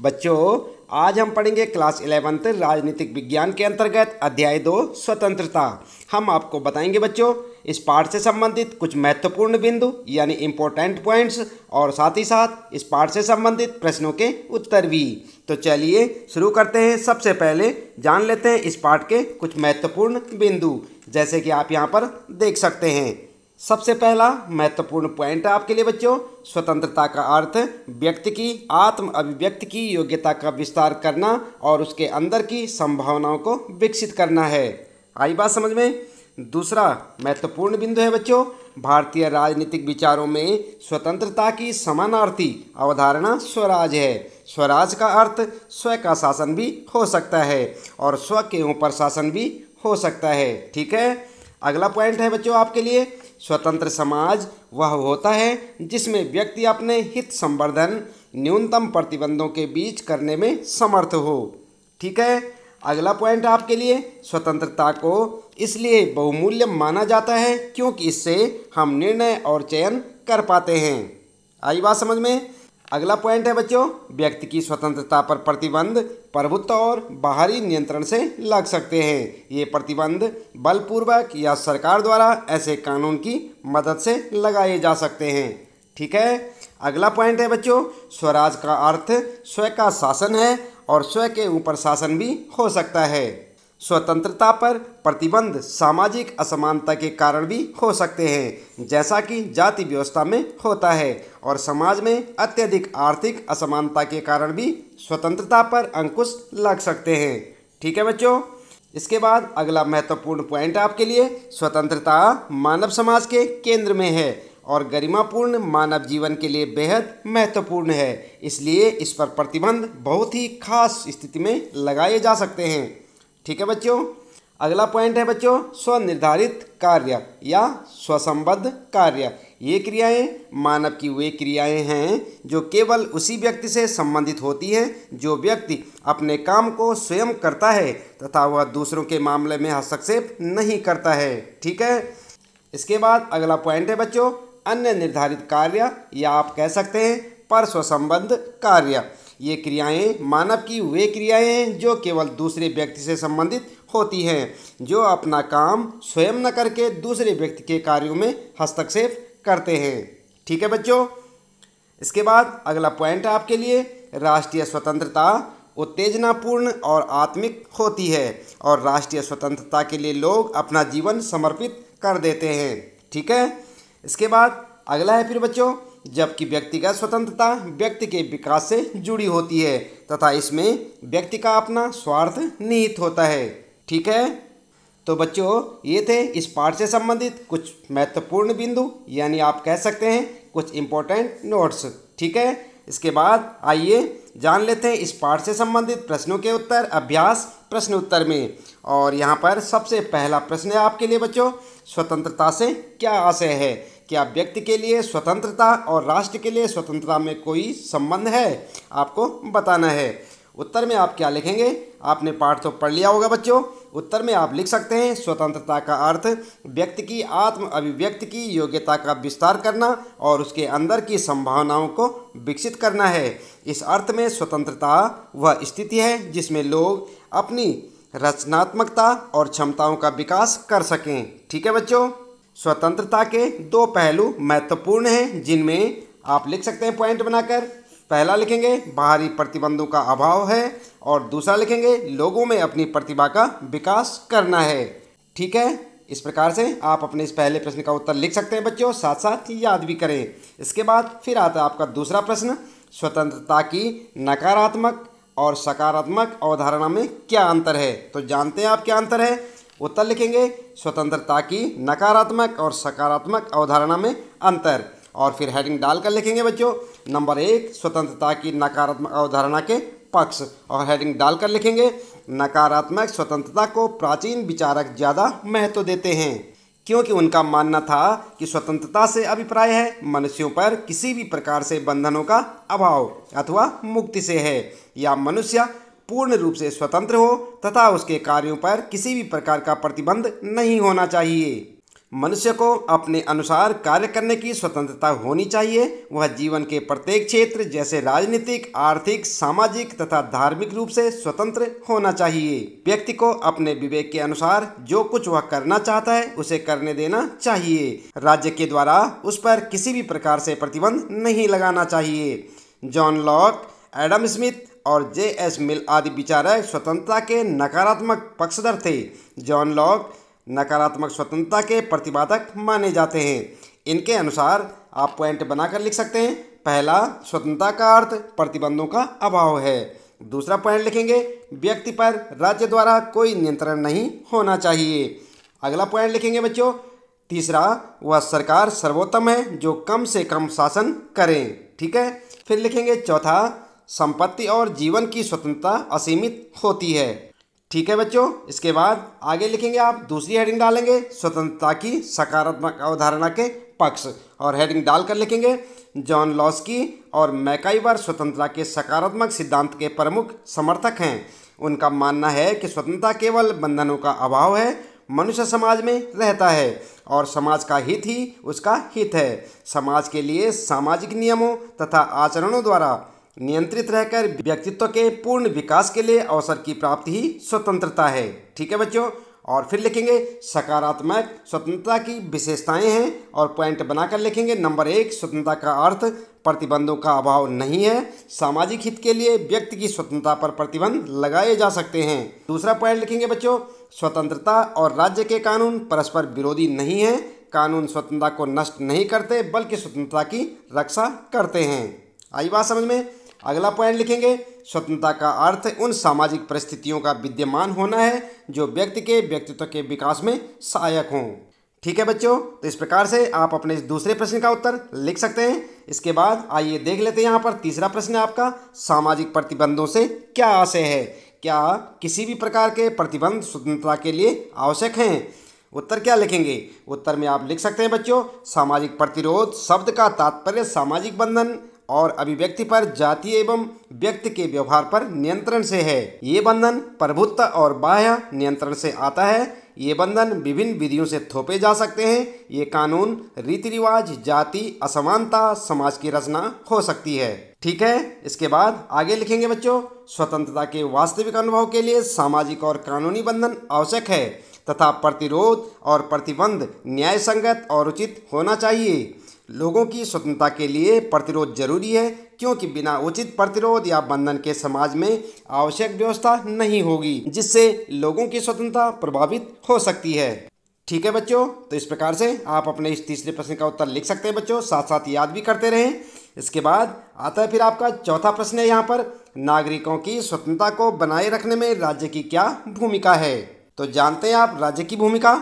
बच्चों, आज हम पढ़ेंगे क्लास 11th राजनीतिक विज्ञान के अंतर्गत अध्याय 2 स्वतंत्रता। हम आपको बताएंगे बच्चों इस पाठ से संबंधित कुछ महत्वपूर्ण बिंदु यानी इम्पोर्टेंट पॉइंट्स और साथ ही साथ इस पाठ से संबंधित प्रश्नों के उत्तर भी। तो चलिए शुरू करते हैं। सबसे पहले जान लेते हैं इस पाठ के कुछ महत्वपूर्ण बिंदु, जैसे कि आप यहाँ पर देख सकते हैं। सबसे पहला महत्वपूर्ण पॉइंट है आपके लिए बच्चों, स्वतंत्रता का अर्थ व्यक्ति की आत्म अभिव्यक्ति की योग्यता का विस्तार करना और उसके अंदर की संभावनाओं को विकसित करना है। आई बात समझ में। दूसरा महत्वपूर्ण बिंदु है बच्चों, भारतीय राजनीतिक विचारों में स्वतंत्रता की समानार्थी अवधारणा स्वराज है। स्वराज का अर्थ स्व का शासन भी हो सकता है और स्व के ऊपर शासन भी हो सकता है। ठीक है। अगला पॉइंट है बच्चों आपके लिए, स्वतंत्र समाज वह होता है जिसमें व्यक्ति अपने हित संवर्धन न्यूनतम प्रतिबंधों के बीच करने में समर्थ हो। ठीक है। अगला पॉइंट आपके लिए, स्वतंत्रता को इसलिए बहुमूल्य माना जाता है क्योंकि इससे हम निर्णय और चयन कर पाते हैं। आई बात समझ में। अगला पॉइंट है बच्चों, व्यक्ति की स्वतंत्रता पर प्रतिबंध प्रभुत्व और बाहरी नियंत्रण से लग सकते हैं। ये प्रतिबंध बलपूर्वक या सरकार द्वारा ऐसे कानून की मदद से लगाए जा सकते हैं। ठीक है। अगला पॉइंट है बच्चों, स्वराज का अर्थ स्व का शासन है और स्व के ऊपर शासन भी हो सकता है। स्वतंत्रता पर प्रतिबंध सामाजिक असमानता के कारण भी हो सकते हैं, जैसा कि जाति व्यवस्था में होता है, और समाज में अत्यधिक आर्थिक असमानता के कारण भी स्वतंत्रता पर अंकुश लग सकते हैं। ठीक है बच्चों। इसके बाद अगला महत्वपूर्ण पॉइंट आपके लिए, स्वतंत्रता मानव समाज के केंद्र में है और गरिमापूर्ण मानव जीवन के लिए बेहद महत्वपूर्ण है, इसलिए इस पर प्रतिबंध बहुत ही खास स्थिति में लगाए जा सकते हैं। ठीक है बच्चों। अगला पॉइंट है बच्चों, स्वनिर्धारित कार्य या स्वसंबद्ध कार्य। ये क्रियाएं मानव की वे क्रियाएं हैं जो केवल उसी व्यक्ति से संबंधित होती हैं जो व्यक्ति अपने काम को स्वयं करता है तथा वह दूसरों के मामले में हस्तक्षेप नहीं करता है। ठीक है। इसके बाद अगला पॉइंट है बच्चों, अन्य निर्धारित कार्य या आप कह सकते हैं पर स्वसंबद्ध कार्य। ये क्रियाएं मानव की वे क्रियाएं हैं जो केवल दूसरे व्यक्ति से संबंधित होती हैं, जो अपना काम स्वयं न करके दूसरे व्यक्ति के कार्यों में हस्तक्षेप करते हैं। ठीक है बच्चों। इसके बाद अगला पॉइंट है आपके लिए, राष्ट्रीय स्वतंत्रता उत्तेजनापूर्ण और आत्मिक होती है और राष्ट्रीय स्वतंत्रता के लिए लोग अपना जीवन समर्पित कर देते हैं। ठीक है। इसके बाद अगला है फिर बच्चों, जबकि व्यक्तिगत स्वतंत्रता व्यक्ति के विकास से जुड़ी होती है तथा इसमें व्यक्ति का अपना स्वार्थ निहित होता है। ठीक है। तो बच्चों, ये थे इस पाठ से संबंधित कुछ महत्वपूर्ण बिंदु यानी आप कह सकते हैं कुछ इम्पोर्टेंट नोट्स। ठीक है। इसके बाद आइए जान लेते हैं इस पाठ से संबंधित प्रश्नों के उत्तर अभ्यास प्रश्न उत्तर में। और यहाँ पर सबसे पहला प्रश्न है आपके लिए बच्चों, स्वतंत्रता से क्या आशय है? क्या व्यक्ति के लिए स्वतंत्रता और राष्ट्र के लिए स्वतंत्रता में कोई संबंध है? आपको बताना है। उत्तर में आप क्या लिखेंगे? आपने पाठ तो पढ़ लिया होगा बच्चों। उत्तर में आप लिख सकते हैं, स्वतंत्रता का अर्थ व्यक्ति की आत्म अभिव्यक्ति की योग्यता का विस्तार करना और उसके अंदर की संभावनाओं को विकसित करना है। इस अर्थ में स्वतंत्रता वह स्थिति है जिसमें लोग अपनी रचनात्मकता और क्षमताओं का विकास कर सकें। ठीक है बच्चों। स्वतंत्रता के दो पहलू महत्वपूर्ण हैं जिनमें आप लिख सकते हैं पॉइंट बनाकर। पहला लिखेंगे बाहरी प्रतिबंधों का अभाव है और दूसरा लिखेंगे लोगों में अपनी प्रतिभा का विकास करना है। ठीक है। इस प्रकार से आप अपने इस पहले प्रश्न का उत्तर लिख सकते हैं बच्चों, साथ साथ याद भी करें। इसके बाद फिर आता है आपका दूसरा प्रश्न, स्वतंत्रता की नकारात्मक और सकारात्मक अवधारणा में क्या अंतर है? तो जानते हैं आप क्या अंतर है। उत्तर लिखेंगे स्वतंत्रता की नकारात्मक और सकारात्मक अवधारणा में अंतर, और फिर हेडिंग डालकर लिखेंगे बच्चों, नंबर 1 स्वतंत्रता की नकारात्मक अवधारणा के पक्ष, और हेडिंग डालकर लिखेंगे नकारात्मक स्वतंत्रता को प्राचीन विचारक ज़्यादा महत्व देते हैं क्योंकि उनका मानना था कि स्वतंत्रता से अभिप्राय है मनुष्यों पर किसी भी प्रकार से बंधनों का अभाव अथवा मुक्ति से है, या मनुष्य पूर्ण रूप से स्वतंत्र हो तथा उसके कार्यों पर किसी भी प्रकार का प्रतिबंध नहीं होना चाहिए। मनुष्य को अपने अनुसार कार्य करने की स्वतंत्रता होनी चाहिए। वह जीवन के प्रत्येक क्षेत्र जैसे राजनीतिक, आर्थिक, सामाजिक तथा धार्मिक रूप से स्वतंत्र होना चाहिए। व्यक्ति को अपने विवेक के अनुसार जो कुछ वह करना चाहता है उसे करने देना चाहिए। राज्य के द्वारा उस पर किसी भी प्रकार से प्रतिबंध नहीं लगाना चाहिए। जॉन लॉक, एडम स्मिथ और J.S. मिल आदि विचारक स्वतंत्रता के नकारात्मक पक्षधर थे। जॉन लॉक नकारात्मक स्वतंत्रता के प्रतिपादक माने जाते हैं। इनके अनुसार आप पॉइंट बनाकर लिख सकते हैं। पहला, स्वतंत्रता का अर्थ प्रतिबंधों का अभाव है। दूसरा पॉइंट लिखेंगे, व्यक्ति पर राज्य द्वारा कोई नियंत्रण नहीं होना चाहिए। अगला पॉइंट लिखेंगे बच्चों, तीसरा, वह सरकार सर्वोत्तम है जो कम से कम शासन करें। ठीक है। फिर लिखेंगे चौथा, संपत्ति और जीवन की स्वतंत्रता असीमित होती है। ठीक है बच्चों। इसके बाद आगे लिखेंगे, आप दूसरी हेडिंग डालेंगे स्वतंत्रता की सकारात्मक अवधारणा के पक्ष, और हेडिंग डालकर लिखेंगे जॉन लॉस्की और मैकाइवर स्वतंत्रता के सकारात्मक सिद्धांत के प्रमुख समर्थक हैं। उनका मानना है कि स्वतंत्रता केवल बंधनों का अभाव है। मनुष्य समाज में रहता है और समाज का हित ही उसका हित है। समाज के लिए सामाजिक नियमों तथा आचरणों द्वारा नियंत्रित रहकर व्यक्तित्व के पूर्ण विकास के लिए अवसर की प्राप्ति ही स्वतंत्रता है। ठीक है बच्चों। और फिर लिखेंगे सकारात्मक स्वतंत्रता की विशेषताएं हैं, और पॉइंट बनाकर लिखेंगे नंबर 1, स्वतंत्रता का अर्थ प्रतिबंधों का अभाव नहीं है। सामाजिक हित के लिए व्यक्ति की स्वतंत्रता पर प्रतिबंध लगाए जा सकते हैं। दूसरा पॉइंट लिखेंगे बच्चों, स्वतंत्रता और राज्य के कानून परस्पर विरोधी नहीं है। कानून स्वतंत्रता को नष्ट नहीं करते बल्कि स्वतंत्रता की रक्षा करते हैं। आई बात समझ में। अगला पॉइंट लिखेंगे, स्वतंत्रता का अर्थ उन सामाजिक परिस्थितियों का विद्यमान होना है जो व्यक्ति के व्यक्तित्व के विकास में सहायक हों। ठीक है बच्चों। तो इस प्रकार से आप अपने इस दूसरे प्रश्न का उत्तर लिख सकते हैं। इसके बाद आइए देख लेते हैं यहाँ पर तीसरा प्रश्न है आपका, सामाजिक प्रतिबंधों से क्या आशय है? क्या किसी भी प्रकार के प्रतिबंध स्वतंत्रता के लिए आवश्यक हैं? उत्तर क्या लिखेंगे? उत्तर में आप लिख सकते हैं बच्चों, सामाजिक प्रतिरोध शब्द का तात्पर्य सामाजिक बंधन और अभिव्यक्ति पर जातीय एवं व्यक्ति के व्यवहार पर नियंत्रण से है। ये बंधन प्रभुत्व और बाह्य नियंत्रण से आता है। ये बंधन विभिन्न विधियों से थोपे जा सकते हैं। ये कानून, रीति रिवाज, जाति, असमानता, समाज की रचना हो सकती है। ठीक है। इसके बाद आगे लिखेंगे बच्चों, स्वतंत्रता के वास्तविक अनुभव के लिए सामाजिक और कानूनी बंधन आवश्यक है तथा प्रतिरोध और प्रतिबंध न्याय संगत और उचित होना चाहिए। लोगों की स्वतंत्रता के लिए प्रतिरोध जरूरी है, क्योंकि बिना उचित प्रतिरोध या बंधन के समाज में आवश्यक व्यवस्था नहीं होगी जिससे लोगों की स्वतंत्रता प्रभावित हो सकती है। ठीक है बच्चों। तो इस प्रकार से आप अपने इस तीसरे प्रश्न का उत्तर लिख सकते हैं बच्चों, साथ साथ याद भी करते रहें। इसके बाद आता है फिर आपका चौथा प्रश्न है यहाँ पर, नागरिकों की स्वतंत्रता को बनाए रखने में राज्य की क्या भूमिका है? तो जानते हैं आप राज्य की भूमिका।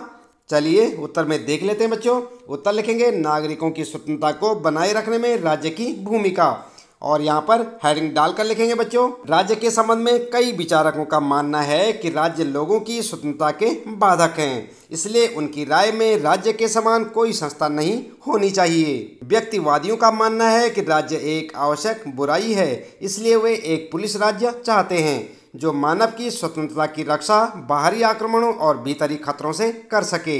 चलिए उत्तर में देख लेते हैं बच्चों। उत्तर लिखेंगे, नागरिकों की स्वतंत्रता को बनाए रखने में राज्य की भूमिका, और यहाँ पर हेडिंग डालकर लिखेंगे बच्चों, राज्य के संबंध में कई विचारकों का मानना है कि राज्य लोगों की स्वतंत्रता के बाधक हैं, इसलिए उनकी राय में राज्य के समान कोई संस्था नहीं होनी चाहिए। व्यक्तिवादियों का मानना है कि राज्य एक आवश्यक बुराई है, इसलिए वे एक पुलिस राज्य चाहते हैं जो मानव की स्वतंत्रता की रक्षा बाहरी आक्रमणों और भीतरी खतरों से कर सके।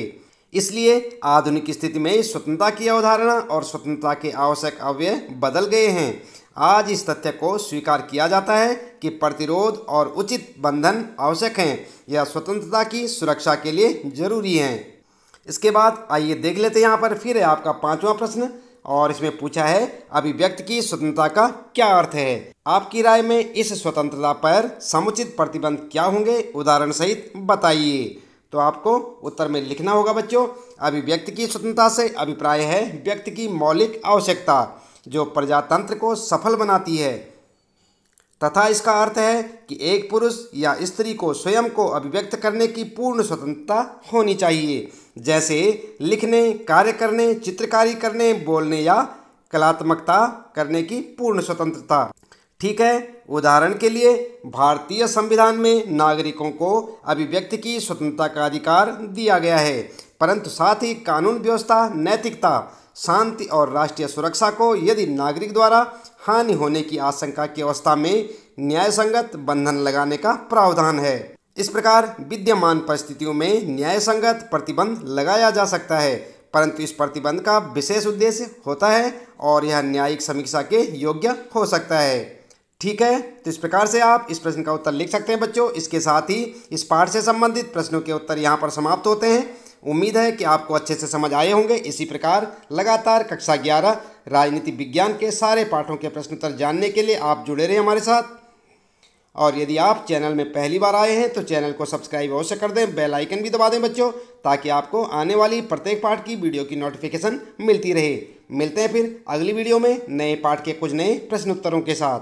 इसलिए आधुनिक स्थिति में स्वतंत्रता की अवधारणा और स्वतंत्रता के आवश्यक अवयव बदल गए हैं। आज इस तथ्य को स्वीकार किया जाता है कि प्रतिरोध और उचित बंधन आवश्यक हैं, यह स्वतंत्रता की सुरक्षा के लिए जरूरी हैं। इसके बाद आइए देख लेते हैं यहाँ पर फिर है आपका पांचवा प्रश्न, और इसमें पूछा है अभिव्यक्ति की स्वतंत्रता का क्या अर्थ है? आपकी राय में इस स्वतंत्रता पर समुचित प्रतिबंध क्या होंगे? उदाहरण सहित बताइए। तो आपको उत्तर में लिखना होगा बच्चों, अभिव्यक्ति की स्वतंत्रता से अभिप्राय है व्यक्ति की मौलिक आवश्यकता जो प्रजातंत्र को सफल बनाती है, तथा इसका अर्थ है कि एक पुरुष या स्त्री को स्वयं को अभिव्यक्त करने की पूर्ण स्वतंत्रता होनी चाहिए, जैसे लिखने, कार्य करने, चित्रकारी करने, बोलने या कलात्मकता करने की पूर्ण स्वतंत्रता। ठीक है। उदाहरण के लिए भारतीय संविधान में नागरिकों को अभिव्यक्ति की स्वतंत्रता का अधिकार दिया गया है, परंतु साथ ही कानून व्यवस्था, नैतिकता, शांति और राष्ट्रीय सुरक्षा को यदि नागरिक द्वारा हानि होने की आशंका की अवस्था में न्याय संगत बंधन लगाने का प्रावधान है। इस प्रकार विद्यमान परिस्थितियों में न्याय संगत प्रतिबंध लगाया जा सकता है, परंतु इस प्रतिबंध का विशेष उद्देश्य होता है और यह न्यायिक समीक्षा के योग्य हो सकता है। ठीक है, तो इस प्रकार से आप इस प्रश्न का उत्तर लिख सकते हैं बच्चों। इसके साथ ही इस पाठ से संबंधित प्रश्नों के उत्तर यहाँ पर समाप्त होते हैं। उम्मीद है कि आपको अच्छे से समझ आए होंगे। इसी प्रकार लगातार कक्षा 11 राजनीति विज्ञान के सारे पाठों के प्रश्न उत्तर जानने के लिए आप जुड़े रहें हमारे साथ। और यदि आप चैनल में पहली बार आए हैं तो चैनल को सब्सक्राइब अवश्य कर दें, बेल आइकन भी दबा दें बच्चों, ताकि आपको आने वाली प्रत्येक पाठ की वीडियो की नोटिफिकेशन मिलती रहे। मिलते हैं फिर अगली वीडियो में नए पाठ के कुछ नए प्रश्न उत्तरों के साथ।